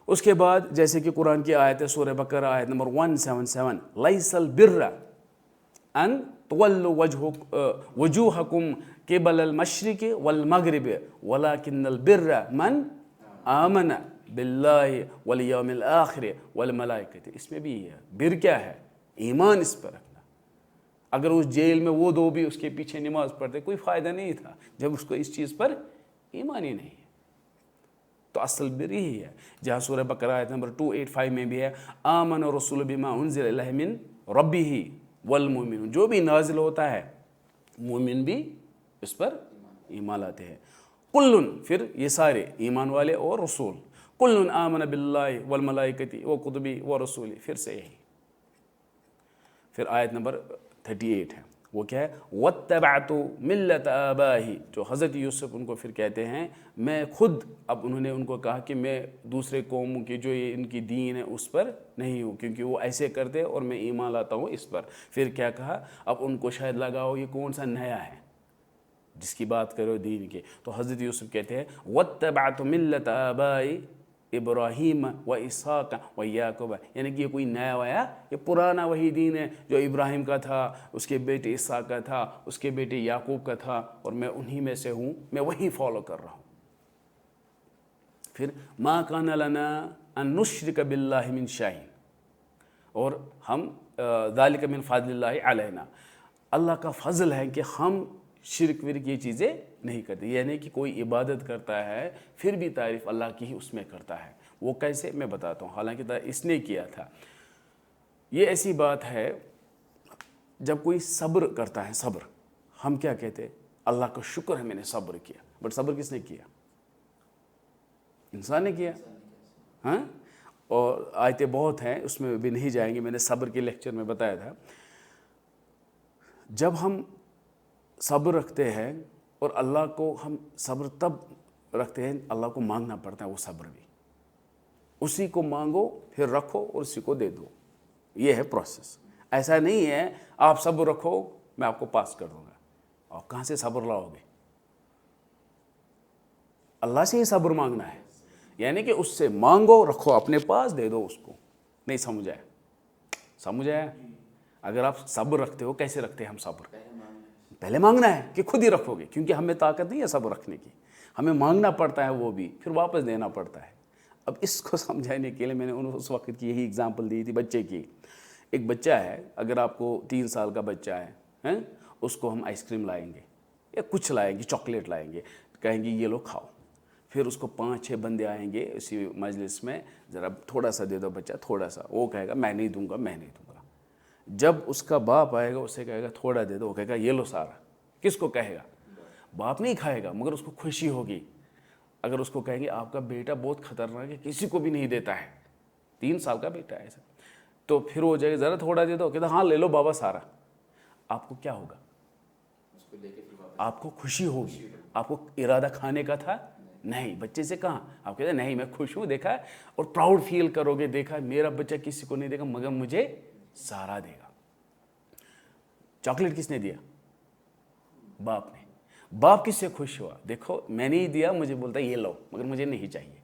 اس کے بعد جیسے کہ قرآن کی آیت ہے سورہ بقرہ آیت نمبر 177 لیس البر ان تولوا وجوہکم قبل المشرق والمغرب ولکن البر من آمن باللہ والیوم الآخر والملائکۃ. اس میں بھی یہ ہے بر کیا ہے؟ ایمان اس پر رکھنا. اگر اس جیل میں وہ دو بھی اس کے پیچھے نماز پڑھتے کوئی فائدہ نہیں تھا جب اس کو اس چیز پر ایمان ہی نہیں ہے. تو اصل بر یہی ہے. جہاں سورہ بقرہ آیت نمبر 285 میں بھی ہے آمن الرسول بما انزل الیہ من ربہ والمؤمنون، جو بھی نازل ہوتا ہے مومن بھی اس پر ایمان لاتے ہیں. کلن، پھر یہ سارے ایمان والے اور رسول، کلن آمن باللہ والملائکۃ وکتبہ ورسولہ. پھر سے یہی. پھر آیت نمبر 38 ہے وہ کیا ہے؟ واتبعت ملت آبائہ، جو حضرت یوسف ان کو پھر کہتے ہیں میں خود، اب انہوں نے ان کو کہا کہ میں دوسرے قوموں کی جو یہ ان کی دین ہے اس پر نہیں ہوں کیونکہ وہ ایسے کرتے اور میں ایمان لاتا ہوں اس پر. پھر کیا کہا؟ اب ان کو شاید لگاؤ یہ کون سا نیا ہے جس کی بات کرو دین کے. تو حضرت یوسف کہتے ہیں واتبعت ملت آبائی ابراہیم و اسحاق و یعقوب، یعنی کہ یہ کوئی نیا ویا، یہ پرانا وہی دین ہے جو ابراہیم کا تھا، اس کے بیٹے اسحاق کا تھا، اس کے بیٹے یعقوب کا تھا، اور میں انہی میں سے ہوں، میں وہی فالو کر رہا ہوں. پھر ما کان لنا ان نشرک باللہ من شیء، اور ہم ذالک من فضل اللہ علینا، اللہ کا فضل ہے کہ ہم شرک ورک یہ چیزیں نہیں کرتے. یعنی کہ کوئی عبادت کرتا ہے پھر بھی تعریف اللہ کی ہی اس میں کرتا ہے. وہ کیسے میں بتاتا ہوں، حالانکہ اس نے کیا تھا. یہ ایسی بات ہے جب کوئی صبر کرتا ہے، صبر ہم کیا کہتے ہیں؟ اللہ کا شکر ہے میں نے صبر کیا. بٹ صبر کس نے کیا؟ انسان نے کیا. ہاں، اور آیتیں بہت ہیں اس میں بھی نہیں جائیں گے، میں نے صبر کے لیکچر میں بتایا تھا. جب ہم صبر رکھتے ہیں، اور اللہ کو ہم صبر تب رکھتے ہیں اللہ کو مانگنا پڑتا ہے، وہ صبر بھی اسی کو مانگو پھر رکھو اور اسی کو دے دو. یہ ہے پروسیس. ایسا نہیں ہے آپ صبر رکھو میں آپ کو پاس کر دوں گا. آپ کہاں سے صبر لاؤ گے؟ اللہ سے ہی صبر مانگنا ہے، یعنی کہ اس سے مانگو، رکھو اپنے پاس، دے دو اس کو. نہیں سمجھ آیا؟ سمجھ آیا؟ اگر آپ صبر رکھتے ہو، کیسے رکھتے ہیں ہم صبر؟ پہلے مانگنا ہے کہ خود ہی رکھو گے، کیونکہ ہمیں طاقت نہیں ہے صبر رکھنے کی. ہمیں مانگنا پڑتا ہے، وہ بھی پھر واپس دینا پڑتا ہے. اب اس کو سمجھانے کے لیے میں نے اس وقت کی یہی اگزامپل دی تھی بچے کی. ایک بچہ ہے، اگر آپ کو 3 سال کا بچہ ہے، اس کو ہم آئس کریم لائیں گے یا کچھ لائیں گے، چاکلیٹ لائیں گے، کہیں گے یہ لو کھاؤ. پھر اس کو 5-6 بندے آئیں گے اسی مجلس میں، ذرا تھوڑا سا دے دو بچہ، تھوڑا سا. وہ کہے گا میں نہیں دوں گا، میں نہیں دوں گا. جب اس کا باپ آئے گا اسے کہے گا تھوڑا دے دو، وہ کہے گا یہ لو سارا. کس کو کہے گا؟ باپ نہیں کھائے گا مگر اس کو خوشی ہوگی. اگر اس کو کہیں گے آپ کا بیٹا بہت خطرناک ہے، کسی کو بھی نہیں دیتا ہے، 3 سال کا بیٹا ہے ایسا، تو پھر وہ جائے گا ذرا تھوڑا دے دو، کہتا ہاں لے لو بابا سارا. آپ کو کیا ہوگا؟ آپ کو خوشی ہوگی. آپ کو ارادہ کھانے کا تھا نہیں. بچے سے کہاں آپ کہتے ہیں نہیں میں خوش ہوں، دیکھا ہے، اور پراؤڈ فیل کرو گے، دیکھا میرا بچہ کسی کو نہیں دے گا مگر مجھے سارا دے گا. چاکلیٹ کس نے دیا؟ باپ نے. باپ کس سے خوش ہوا؟ دیکھو میں نے ہی دیا، مجھے بولتا ہے یہ لو مگر مجھے نہیں چاہیے،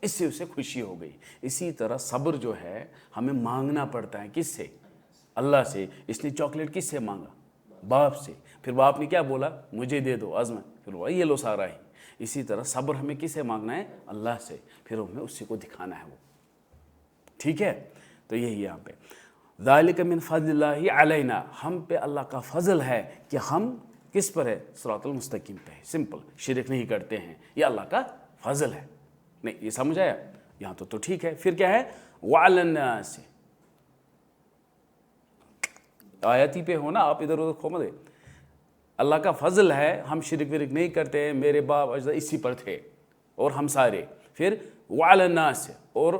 اس سے اسے خوشی ہو گئی. اسی طرح صبر جو ہے ہمیں مانگنا پڑتا ہے. کس سے؟ اللہ سے. اس نے چاکلیٹ کس سے مانگا؟ باپ سے. پھر باپ نے کیا بولا؟ مجھے دے دو عزم، پھر وہ یہ لو سارا ہی. اسی طرح صبر ہمیں کس سے مانگنا ہے؟ اللہ سے. پھر ہمیں اسی کو دکھانا ہے وہ. ٹھیک ہے؟ تو یہی یہاں پہ ذالک من فضل اللہ علینا، ہم پہ اللہ کا فضل ہے کہ ہم کس پر ہے؟ صراط المستقیم پہ ہے. سمپل، شرک نہیں کرتے ہیں، یہ اللہ کا فضل ہے. نہیں یہ سمجھ آیا یہاں تو ٹھیک ہے. پھر کیا ہے؟ وعلی الناس، آیتی پہ ہونا، آپ ادھر ادھر کھو مت. اللہ کا فضل ہے ہم شرک ورک نہیں کرتے ہیں، میرے باپ اجداد اسی پر تھے اور ہم سارے. پھر وعلی الناس، اور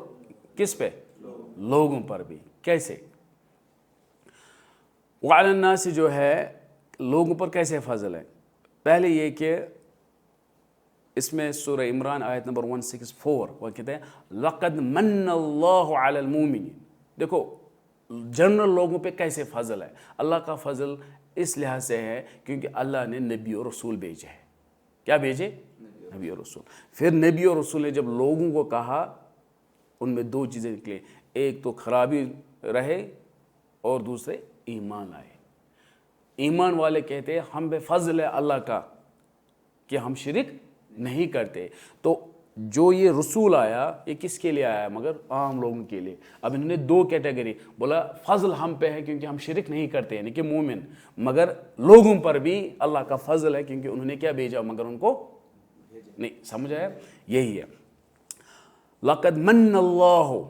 کس پہ؟ لوگوں پر بھی. کیسے؟ وعلی الناس جو ہے لوگوں پر کیسے فضل ہے؟ پہلے یہ کہ اس میں سورہ عمران آیت نمبر 164 وہ کہتے ہیں لقد من اللہ علی المؤمنین. دیکھو جنرل لوگوں پہ کیسے فضل ہے. اللہ کا فضل اس لحاظ سے ہے کیونکہ اللہ نے نبی اور رسول بھیجے ہیں. کیا بھیجے؟ نبی اور رسول. پھر نبی اور رسول نے جب لوگوں کو کہا ان میں دو چیزیں نکلیں، ایک تو خرابی رہے اور دوسرے ایمان آئے۔ ایمان والے کہتے ہیں ہم بے فضل ہے اللہ کا کہ ہم شرک نہیں کرتے۔ تو جو یہ رسول آیا یہ کس کے لیے آیا؟ مگر عام لوگوں کے لیے۔ اب انہوں نے دو کیٹیگری بولا، فضل ہم پہ ہے کیونکہ ہم شرک نہیں کرتے یعنی کہ مومن، مگر لوگوں پر بھی اللہ کا فضل ہے کیونکہ انہوں نے کیا بھیجا؟ مگر ان کو نہیں۔ سمجھ آیا؟ یہی ہے لَقَدْ مَنَّ اللَّهُ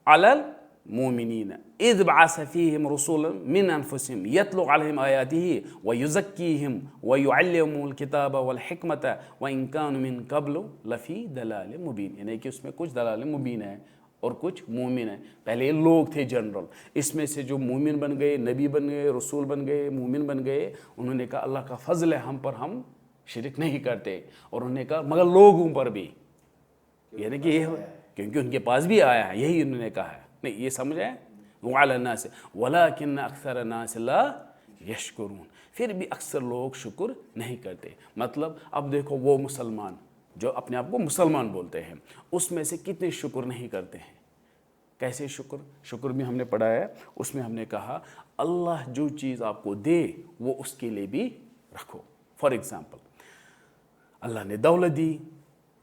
عَلَى الْمُؤْمِنِينَ إِذْ بَعَثَ فِيهِمْ رُسُولًا مِّنْ أَنفُسِهِمْ يَتْلُو عَلَيْهِمْ آيَاتِهِ وَيُزَكِّيهِمْ وَيُعَلِّمُهُمُ الْكِتَابَ وَالْحِكْمَةَ وَإِنْ كَانُوا مِنْ قَبْلُ لَفِي ضَلَالٍ مُبِينٍ، یعنی کہ اس میں کچھ دلال مبین ہے اور کچھ مومن ہیں۔ پہلے یہ لوگ تھے جنرل، اس میں سے جو مومن بن گئے، نبی بن گئے، رسول بن گئے، مومن بن گئے، انہوں نے کہا اللہ کا فضل ہے ہم پر، ہم شرک نہیں کرتے۔ اور انہوں نے کہا مگر لوگوں پر بھی، یعنی کہ یہ کیونکہ ان کے پاس بھی آیا ہے، یہی انہوں نے کہا ہے۔ نہیں یہ سمجھ آئے؟ وَعَلَى النَّاسِ وَلَكِنَّ أَكْثَرَ النَّاسِ لَا يَشْكُرُونَ، پھر بھی اکثر لوگ شکر نہیں کرتے۔ مطلب اب دیکھو وہ مسلمان جو اپنے آپ کو مسلمان بولتے ہیں، اس میں سے کتنے شکر نہیں کرتے ہیں؟ کیسے شکر؟ شکر بھی ہم نے پڑھا ہے، اس میں ہم نے کہا اللہ جو چیز آپ کو دے وہ اس کے لیے بھی رکھو۔ فار ایگزامپل اللہ نے دولت دی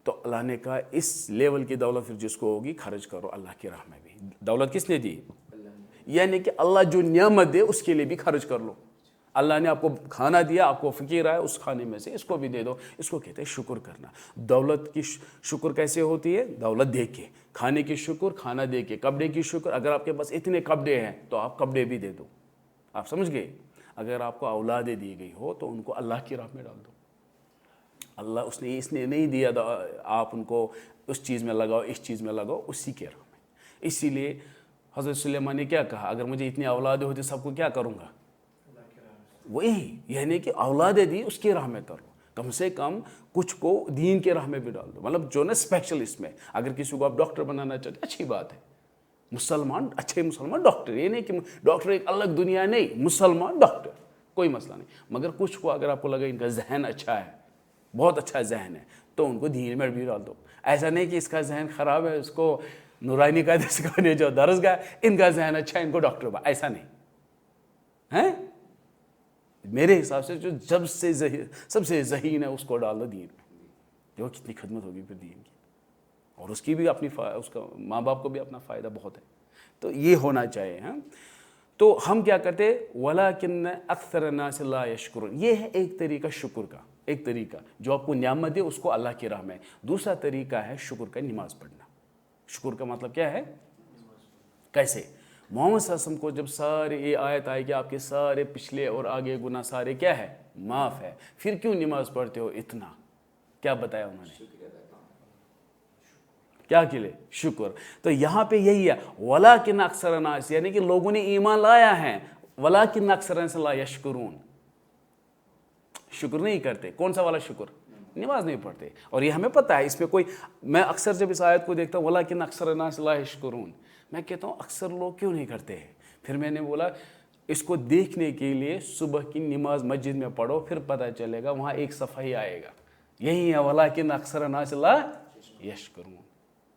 تو اللہ نے کہا اس لیول کی دولت پھر جس کو ہوگی خرچ کرو اللہ کی راہ میں بھی۔ دولت کس نے دی؟ یعنی کہ اللہ جو نعمت دے اس کے لیے بھی خرچ کر لو۔ اللہ نے آپ کو کھانا دیا، آپ کو فقیر آیا، اس کھانے میں سے اس کو بھی دے دو، اس کو کہتے ہیں شکر کرنا۔ دولت کی شکر کیسے ہوتی ہے؟ دولت دے کے، کھانے کی شکر کھانا دے کے، کپڑے کی شکر اگر آپ کے پاس اتنے کپڑے ہیں تو آپ کپڑے بھی دے دو۔ آپ سمجھ گئے؟ اگر آپ کو اولادیں دی گئی ہو تو ان کو اللہ کی راہ میں ڈال دو۔ اللہ اس نے نہیں دیا آپ ان کو اس چیز میں لگاؤ، اس چیز میں لگاؤ، اسی کے راہ میں۔ اسی لیے حضرت سلیمان نے کیا کہا؟ اگر مجھے اتنی اولادیں ہوتی سب کو کیا کروں گا؟ وہی، یعنی کہ اولادیں دی اس کی راہ میں کرو، کم سے کم کچھ کو دین کے راہ میں بھی ڈال دو۔ مطلب جو نا اسپیشل اس میں، اگر کسی کو آپ ڈاکٹر بنانا چاہتے اچھی بات ہے، مسلمان اچھے مسلمان ڈاکٹر، یہ نہیں کہ ڈاکٹر ایک الگ دنیا نہیں، مسلمان ڈاکٹر کوئی مسئلہ نہیں، مگر کچھ کو اگر آپ کو لگے ان کا ذہن اچھا ہے، بہت اچھا ذہن ہے، تو ان کو دین میں بھی ڈال دو۔ ایسا نہیں کہ اس کا ذہن خراب ہے اس کو نورانی قاعدے سکھانے جو درسگاہ، ان کا ذہن اچھا ہے ان کو ڈاکٹر بنا، ایسا نہیں ہے۔ میرے حساب سے جو سب سے ذہین ہے اس کو ڈال دو دین میں، جو کتنی خدمت ہوگی پھر دین کی، اور اس کی بھی اپنی اس کا ماں باپ کو بھی اپنا فائدہ بہت ہے۔ تو یہ ہونا چاہیے۔ ہاں تو ہم کیا کرتے؟ وَلَكِنَّ أَكْثَرَ النَّاسِ لَا يَشْكُرُونَ، یہ ہے ایک طریقہ شکر کا، ایک طریقہ جو آپ کو نعمت دے اس کو اللہ کی راہ میں۔ دوسرا طریقہ ہے شکر کا نماز پڑھنا۔ شکر کا مطلب کیا ہے؟ کیسے؟ محمد صلی اللہ علیہ وسلم کو جب سارے یہ آیت آئی کہ آپ کے سارے پچھلے اور آگے گناہ سارے کیا ہے؟ معاف ہے، پھر کیوں نماز پڑھتے ہو اتنا؟ کیا بتایا انہوں نے؟ کیا کے لیے؟ شکر۔ تو یہاں پہ یہی ہے وَلَكِنَّ أَكْثَرَ النَّاسِ، یعنی کہ لوگوں نے ایمان لایا ہے، وَلَكِنَّ أَكْثَرَ النَّاسِ لَا يَشْكُرُونَ، شکر نہیں کرتے۔ کون سا والا شکر؟ نماز نہیں پڑھتے۔ اور یہ ہمیں پتہ ہے، اس میں کوئی، میں اکثر جب اس آیت کو دیکھتا ہوں وَلَكِنَّ أَكْثَرَ النَّاسِ لَا يَشْكُرُونَ، میں کہتا ہوں اکثر لوگ کیوں نہیں کرتے ہیں؟ پھر میں نے بولا اس کو دیکھنے کے لیے صبح کی نماز مسجد میں پڑھو، پھر پتہ چلے گا، وہاں ایک صفحہ ہی آئے گا، یہی ہے وَلَكِنَّ أَكْثَرَ النَّاسِ لَا يَشْكُرُونَ،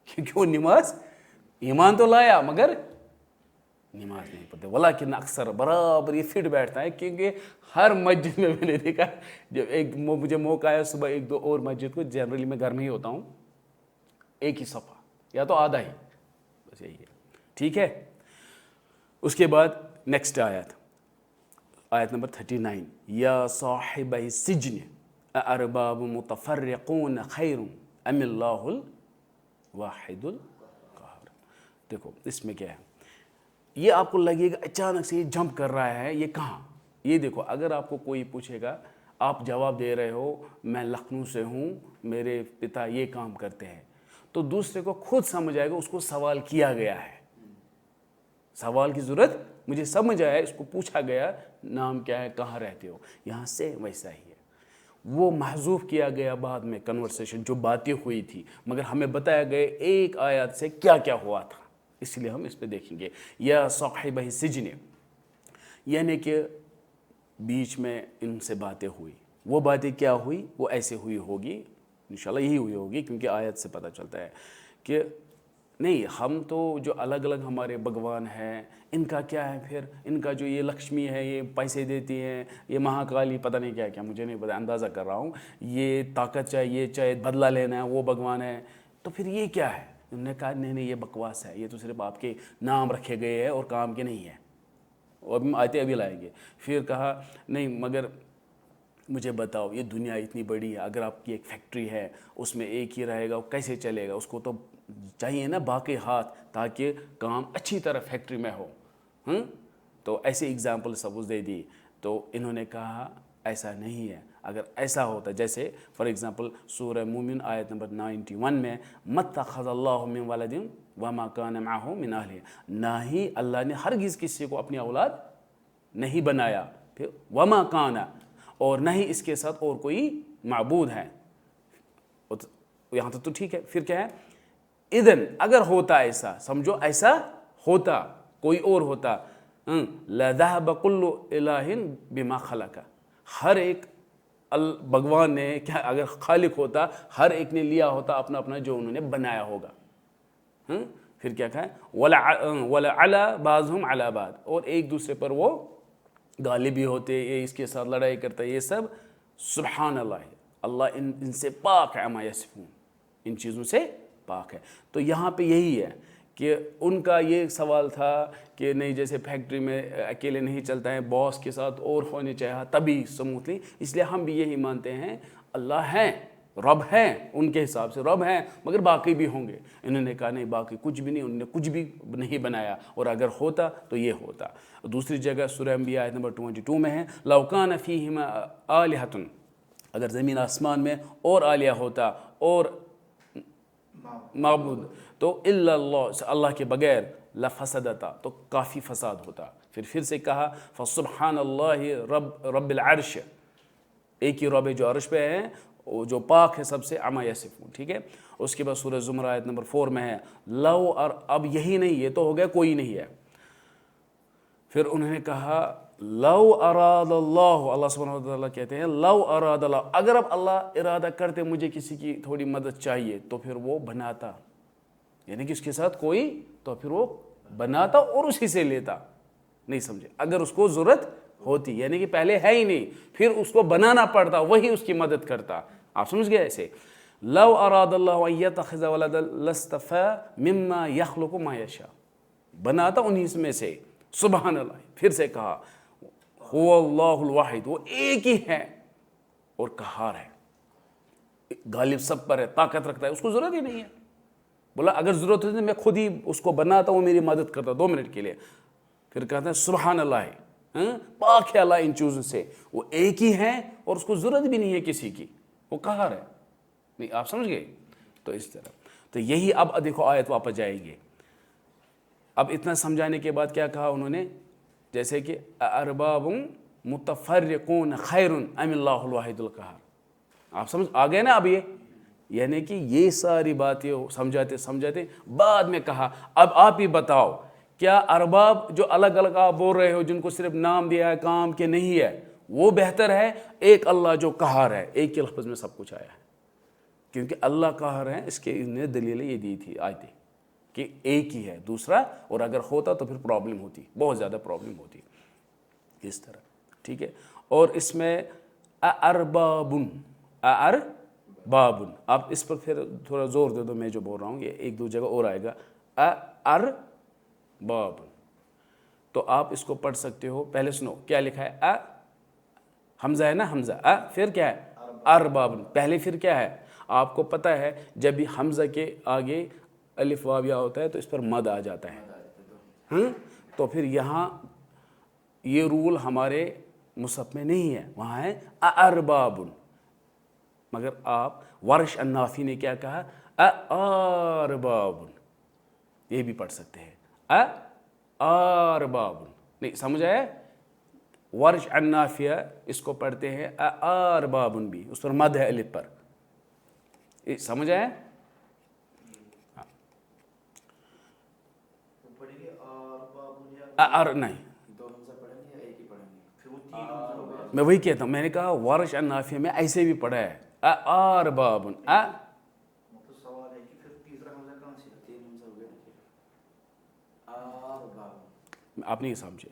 کیونکہ وہ نماز، ایمان تو لایا مگر نماز نہیں پڑھتے۔ وَلَكِنَّ أَكْثَرَ برابر یہ فٹ بیٹھتا ہے، کیونکہ ہر مسجد میں نے دیکھا، جب ایک مجھے موقع آیا صبح ایک دو اور مسجد کو، جنرلی میں گھر میں ہی ہوتا ہوں، ایک ہی صفحہ یا تو آدھا ہی، بس یہی ہے۔ ٹھیک ہے، اس کے بعد نیکسٹ آیت نمبر 39، یا صاحب السجن اارباب متفرقون خیر ام اللہ الواحد القہار۔ دیکھو اس میں کیا ہے، یہ آپ کو لگے گا اچانک سے یہ جمپ کر رہا ہے، یہ کہاں؟ یہ دیکھو اگر آپ کو کوئی پوچھے گا، آپ جواب دے رہے ہو میں لکھنؤ سے ہوں، میرے پتا یہ کام کرتے ہیں، تو دوسرے کو خود سمجھ آئے گا اس کو سوال کیا گیا ہے، سوال کی ضرورت، مجھے سمجھ آیا اس کو پوچھا گیا نام کیا ہے، کہاں رہتے ہو، یہاں سے ویسا ہی ہے۔ وہ محذوف کیا گیا بعد میں کنورسیشن جو باتیں ہوئی تھی، مگر ہمیں بتایا گیا ایک آیات سے کیا کیا ہوا تھا، اس لیے ہم اس پہ دیکھیں گے۔ یا صاحب السجن، یعنی کہ بیچ میں ان سے باتیں ہوئی، وہ باتیں کیا ہوئی؟ وہ ایسے ہوئی ہوگی، انشاءاللہ یہی ہوئی ہوگی، کیونکہ آیت سے پتہ چلتا ہے کہ نہیں، ہم تو جو الگ الگ ہمارے بھگوان ہیں ان کا کیا ہے پھر؟ ان کا جو یہ لکشمی ہے یہ پیسے دیتی ہے، یہ مہاکالی پتہ نہیں کیا کیا، مجھے نہیں پتہ، اندازہ کر رہا ہوں، یہ طاقت چاہیے، چاہے بدلہ لینا ہے، وہ بھگوان ہے، تو پھر یہ کیا ہے؟ انہوں نے کہا نہیں یہ بکواس ہے، یہ تو صرف آپ کے نام رکھے گئے ہیں اور کام کے نہیں ہے، اور آتے ابھی لائیں گے۔ پھر کہا نہیں مگر مجھے بتاؤ یہ دنیا اتنی بڑی ہے، اگر آپ کی ایک فیکٹری ہے اس میں ایک ہی رہے گا وہ کیسے چلے گا؟ اس کو تو چاہیے نا باقی ہاتھ تاکہ کام اچھی طرح فیکٹری میں ہو۔ تو ایسے اگزامپل سپوز دے دی، تو انہوں نے کہا ایسا نہیں ہے، اگر ایسا ہوتا جیسے فار ایگزامپل سورہ مومن آیت نمبر 91 میں مَتَّخَذَ اللَّهُ مِن وَلَدٍ وَمَا كَانَ مَعَهُ مِنْ أَهْلِهِ، نہ ہی اللہ نے ہرگز کسی کو اپنی اولاد نہیں بنایا، پھر وَمَا كَانَ، اور نہ ہی اس کے ساتھ اور کوئی معبود ہے، یہاں تو ٹھیک ہے۔ پھر کیا ہے؟ اذن اگر ہوتا ایسا، سمجھو ایسا ہوتا، کوئی اور ہوتا، لَذَهَبَ كُلُّ إِلَٰهٍ بِمَا خَلَقَ، ہر ایک بھگوان نے کیا، اگر خالق ہوتا ہر ایک نے لیا ہوتا اپنا اپنا جو انہوں نے بنایا ہوگا۔ پھر کیا کہا ہے؟ وَلَعَلَى بَعْضُهُمْ عَلَى بَعْضٍ، اور ایک دوسرے پر وہ غالب بھی ہوتے، یہ اس کے ساتھ لڑائی کرتا، یہ سب سبحان اللہ، اللہ ان سے پاک ہے، عما یصفون، ان چیزوں سے پاک ہے۔ تو یہاں پہ یہی ہے کہ ان کا یہ سوال تھا کہ نہیں جیسے فیکٹری میں اکیلے نہیں چلتا ہے، باس کے ساتھ اور ہونے چاہیے تبھی سموتھلی، اس لیے ہم بھی یہی مانتے ہیں اللہ ہیں، رب ہیں، ان کے حساب سے رب ہیں، مگر باقی بھی ہوں گے۔ انہوں نے کہا نہیں باقی کچھ بھی نہیں، انہوں نے کچھ بھی نہیں بنایا، اور اگر ہوتا تو یہ ہوتا۔ دوسری جگہ سورہ انبیاء آیت نمبر 22 میں ہے لَوْ كَانَ فِيهِمَا آلِهَةٌ، اگر زمین آسمان میں اور آلیہ ہوتا اور معبود تو الا اللہ، اللہ کے بغیر، لفسدتا، تو کافی فساد ہوتا۔ پھر سے کہا فسبحان اللہ رب العرش، ایک ہی رب ہے جو عرش پہ ہے، جو پاک ہے سب سے، عما یصفون، ٹھیک ہے۔ اس کے بعد سورہ زمر آیت نمبر 4 میں ہے لو، اور اب یہی نہیں، یہ تو ہو گیا کوئی نہیں ہے۔ پھر انہوں نے کہا لو اراد اللہ، اللہ سبحانہ وتعالیٰ کہتے ہیں لو اراد اللہ، اگر اب اللہ ارادہ کرتے مجھے کسی کی تھوڑی مدد چاہیے تو پھر وہ بناتا، یعنی کہ اس کے ساتھ کوئی، تو پھر وہ بناتا اور اسی سے لیتا، نہیں سمجھے؟ اگر اس کو ضرورت ہوتی، یعنی کہ پہلے ہے ہی نہیں، پھر اس کو بنانا پڑتا، وہی اس کی مدد کرتا، آپ سمجھ گئے؟ ایسے لو اراد اللہ ان یتخذ ولدا لاصطفى مما یخلق ما یشاء، بناتا انہی میں سے، سبحان اللہ۔ پھر سے کہا هو اللہ الواحد، وہ ایک ہی ہے اور قہار ہے، غالب سب پر ہے، طاقت رکھتا ہے، اس کو ضرورت ہی نہیں ہے۔ بولا اگر ضرورت ہوتی میں خود ہی اس کو بناتا ہوں، میری مدد کرتا 2 منٹ کے لیے۔ پھر کہتے ہیں سبحان اللہ، پاک ہے اللہ ان چیزوں سے، وہ ایک ہی ہے اور اس کو ضرورت بھی نہیں ہے کسی کی، وہ قہار ہے، نہیں آپ سمجھ گئے؟ تو اس طرح، تو یہی اب دیکھو آیت واپس جائے گی۔ اب اتنا سمجھانے کے بعد کیا کہا انہوں نے؟ جیسے کہ ارباب متفرقون خیر ام اللہ الواحد القہار، آپ سمجھ آ گئے نا اب یہ؟ یعنی کہ یہ ساری باتیں سمجھاتے بعد میں کہا اب آپ ہی بتاؤ، کیا ارباب جو الگ الگ آپ بول رہے ہو، جن کو صرف نام دیا ہے کام کے نہیں ہے، وہ بہتر ہے ایک اللہ جو قہار ہے؟ ایک کے لفظ میں سب کچھ آیا ہے، کیونکہ اللہ قہار ہے، اس کے انہیں دلیل یہ دی تھی آیتیں کہ ایک ہی ہے، دوسرا اور اگر ہوتا تو پھر پرابلم ہوتی، بہت زیادہ پرابلم ہوتی، اس طرح، ٹھیک ہے۔ اور اس میں اربابن، اربابن، آپ اس پر پھر تھوڑا زور دے دو، میں جو بول رہا ہوں یہ 1-2 جگہ اور آئے گا، اربابن، تو آپ اس کو پڑھ سکتے ہو۔ پہلے سنو کیا لکھا ہے، حمزہ ہے نا، حمزہ، پھر کیا ہے اربابن، پہلے پھر کیا ہے؟ آپ کو پتہ ہے جب بھی حمزہ کے آگے الف واو یا ہوتا ہے تو اس پر مد آ جاتا ہے، تو پھر یہاں یہ رول ہمارے مصحف میں نہیں ہے، وہاں ہے اربابن، مگر آپ ورش النافی نے کیا کہا، اربابن، یہ بھی پڑھ سکتے ہیں، اربابن، نہیں سمجھ آیا؟ ورش النافیہ اس کو پڑھتے ہیں اربابن بھی، اس پر مد ہے الف پر، سمجھ آیا؟ نہیں میں وہی کہتا ہوں، میں نے کہا ورش النافیہ میں ایسے بھی پڑھا ہے اربابن، آپ نہیں سمجھے.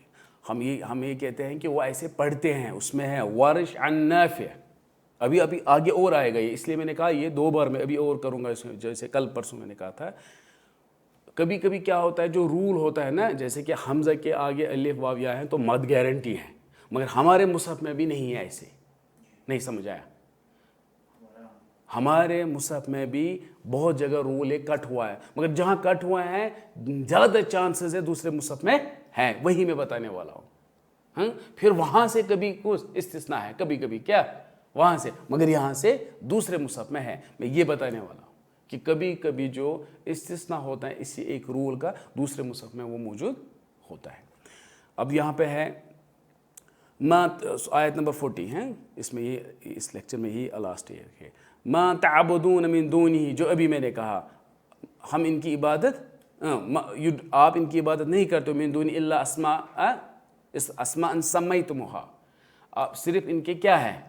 ہم یہ کہتے ہیں کہ وہ ایسے پڑھتے ہیں, اس میں ہے وارش عن نافع. ابھی آگے اور آئے گا یہ, اس لیے میں نے کہا یہ 2 بار میں ابھی اور کروں گا اس میں. جیسے کل پرسوں میں نے کہا تھا, کبھی کبھی کیا ہوتا ہے, جو رول ہوتا ہے نا, جیسے کہ حمزہ کے آگے الف واو یا ہیں تو مد گارنٹی ہے, مگر ہمارے مصحف میں بھی نہیں ہے ایسے. نہیں سمجھ آیا؟ ہمارے مصحف میں بھی بہت جگہ رول ہے کٹ ہوا ہے, مگر جہاں کٹ ہوا ہے زیادہ چانسز ہے دوسرے مصحف میں ہے, وہی میں بتانے والا ہوں. ہاں, پھر وہاں سے کبھی کچھ استثناء ہے, کبھی کبھی کیا وہاں سے, مگر یہاں سے دوسرے مصحف میں ہے. میں یہ بتانے والا ہوں کہ کبھی کبھی جو استثناء ہوتا ہے اسی ایک رول کا دوسرے مصحف میں وہ موجود ہوتا ہے. اب یہاں پہ ہے آیت نمبر 40 ہے, اس میں یہ اس لیکچر میں یہ لاسٹ ایئر ہے. ما تعبدون من دونہ, جو ابھی میں نے کہا ہم ان کی عبادت, آپ ان کی عبادت نہیں کرتے, من دون الا اسماء سمیتموہا, آپ صرف ان کے کیا ہے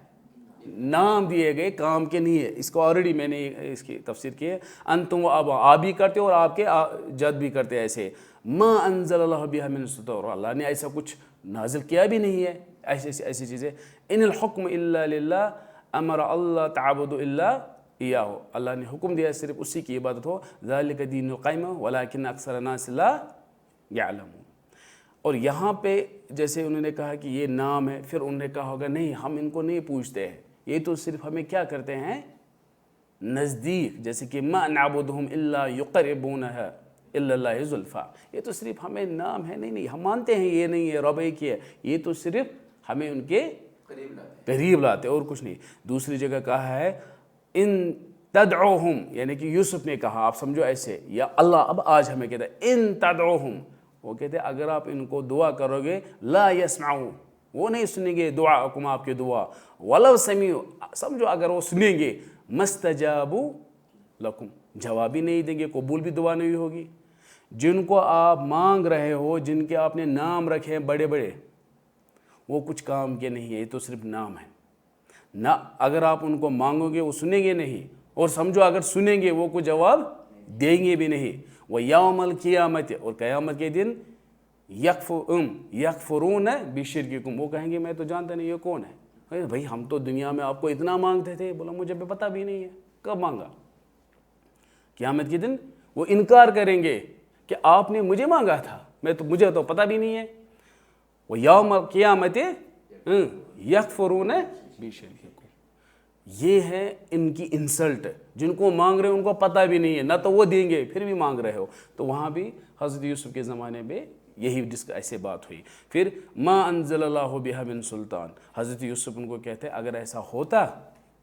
نام دیے گئے, کام کے نہیں ہے. اس کو آلریڈی میں نے اس کی تفسیر کی ہے, انتم و ابا, آپ بھی کرتے اور آپ کے جد بھی کرتے ایسے. ما انزل اللہ بها من سلطان, اللہ نے ایسا کچھ نازل کیا بھی نہیں ہے ایسی چیزیں. ان الحکم الا للہ امر اللہ تعبدوا الا ایاہ, اللہ نے حکم دیا صرف اسی کی عبادت ہو. ذالک دین القیمہ ولکن اکثر الناس لا یعلمون. اور یہاں پہ جیسے انہوں نے کہا کہ یہ نام ہے, پھر انہوں نے کہا ہوگا نہیں ہم ان کو نہیں پوچھتے ہیں, یہ تو صرف ہمیں کیا کرتے ہیں نزدیک, جیسے کہ ما نعبدہم الا یقربونہ الا اللہ زلفا, یہ تو صرف ہمیں نام ہے. نہیں ہم مانتے ہیں یہ نہیں ہے رب ایک ہی ہے, یہ تو صرف ہمیں ان کے قریب لاتے اور کچھ نہیں. دوسری جگہ کہا ہے ان تدعوہم, یعنی کہ یوسف نے کہا, آپ سمجھو ایسے, یا اللہ اب آج ہمیں کہتا ہے ان تدعوہم, وہ کہتے ہیں اگر آپ ان کو دعا کرو گے لا یسمعون, وہ نہیں سنیں گے دعاکم, آپ کی دعا. ولو سمیعوا, سمجھو اگر وہ سنیں گے, مستجابوا لکم, جواب بھی نہیں دیں گے, قبول بھی دعا نہیں ہوگی. جن کو آپ مانگ رہے ہو, جن کے آپ نے نام رکھے ہیں بڑے بڑے, وہ کچھ کام کے نہیں ہے, یہ تو صرف نام ہے نہ. اگر آپ ان کو مانگو گے وہ سنیں گے نہیں, اور سمجھو اگر سنیں گے وہ کوئی جواب دیں گے بھی نہیں. وَيَوْمَ الْقِيَامَةِ, اور قیامت کے دن یکفرون بشرککم, وہ کہیں گے میں تو جانتا نہیں یہ کون ہے. بھائی ہم تو دنیا میں آپ کو اتنا مانگتے تھے, بولا مجھے بھی پتہ بھی نہیں ہے کب مانگا. قیامت کے دن وہ انکار کریں گے کہ آپ نے مجھے مانگا تھا, مجھے تو پتہ بھی نہیں ہے. وَيَوْمَ الْقِيَامَةِ یکفرون بشرککم, یہ ہے ان کی انسلٹ. جن کو مانگ رہے ہیں ان کو پتہ بھی نہیں ہے, نہ تو وہ دیں گے پھر بھی مانگ رہے ہو. تو وہاں بھی حضرت یوسف کے زمانے میں یہی ایسے بات ہوئی. پھر ما انزل اللہ بها من سلطان, حضرت یوسف ان کو کہتے ہیں اگر ایسا ہوتا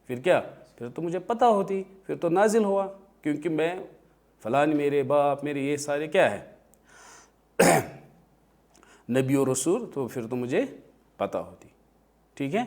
پھر کیا, پھر تو مجھے پتہ ہوتی, پھر تو نازل ہوا, کیونکہ میں فلان میرے باپ میرے یہ سارے کیا ہے نبی و رسول, تو پھر تو مجھے پتہ ہوتی. ٹھیک ہے.